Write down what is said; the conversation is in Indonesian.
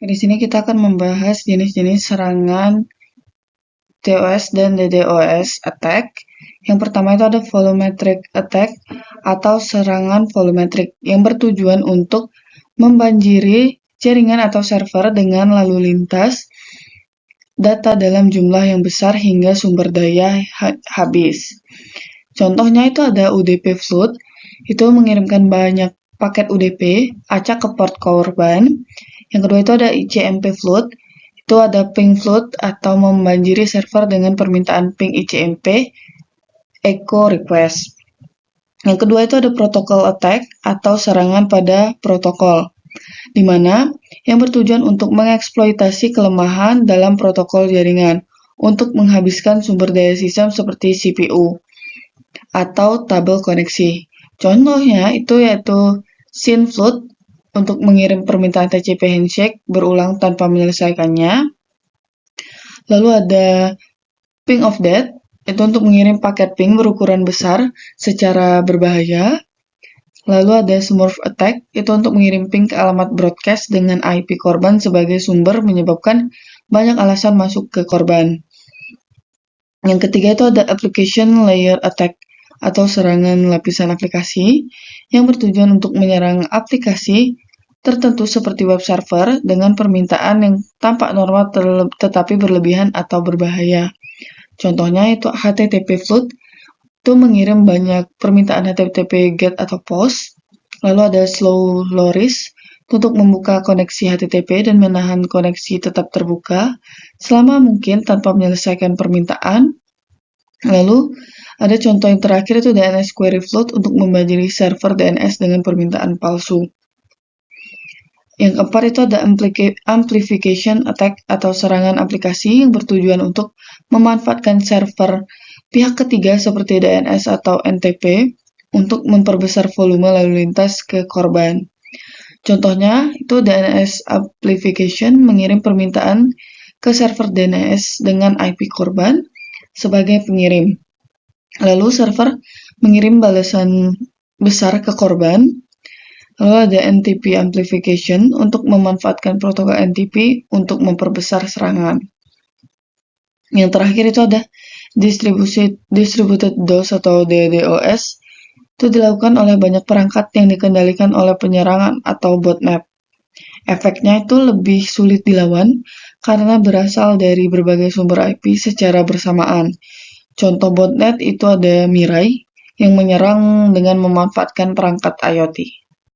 Di sini kita akan membahas jenis-jenis serangan DOS dan DDoS attack. Yang pertama itu ada volumetric attack atau serangan volumetrik yang bertujuan untuk membanjiri jaringan atau server dengan lalu lintas data dalam jumlah yang besar hingga sumber daya habis. Contohnya itu ada UDP flood, itu mengirimkan banyak paket UDP acak ke port korban. Yang kedua itu ada ICMP flood, itu ada ping flood atau membanjiri server dengan permintaan ping ICMP echo request. Yang kedua itu ada protocol attack atau serangan pada protokol, di mana yang bertujuan untuk mengeksploitasi kelemahan dalam protokol jaringan untuk menghabiskan sumber daya sistem seperti CPU atau tabel koneksi. Contohnya itu yaitu SYN flood untuk mengirim permintaan TCP handshake berulang tanpa menyelesaikannya. Lalu ada ping of death, itu untuk mengirim paket ping berukuran besar secara berbahaya. Lalu ada Smurf attack, itu untuk mengirim ping ke alamat broadcast dengan IP korban sebagai sumber menyebabkan banyak alasan masuk ke korban. Yang ketiga itu ada application layer attack atau serangan lapisan aplikasi yang bertujuan untuk menyerang aplikasi tertentu seperti web server dengan permintaan yang tampak normal tetapi berlebihan atau berbahaya. Contohnya itu HTTP flood, itu mengirim banyak permintaan HTTP GET atau POST. Lalu ada slow loris untuk membuka koneksi HTTP dan menahan koneksi tetap terbuka selama mungkin tanpa menyelesaikan permintaan. Lalu ada contoh yang terakhir itu DNS query flood untuk membanjiri server DNS dengan permintaan palsu. Yang keempat itu ada amplification attack atau serangan aplikasi yang bertujuan untuk memanfaatkan server pihak ketiga seperti DNS atau NTP untuk memperbesar volume lalu lintas ke korban. Contohnya itu DNS amplification mengirim permintaan ke server DNS dengan IP korban sebagai pengirim. Lalu server mengirim balasan besar ke korban. Lalu ada NTP amplification untuk memanfaatkan protokol NTP untuk memperbesar serangan. Yang terakhir itu ada distributed DOS atau DDoS. Itu dilakukan oleh banyak perangkat yang dikendalikan oleh penyerangan atau botnet. Efeknya itu lebih sulit dilawan karena berasal dari berbagai sumber IP secara bersamaan. Contoh botnet itu ada Mirai yang menyerang dengan memanfaatkan perangkat IoT.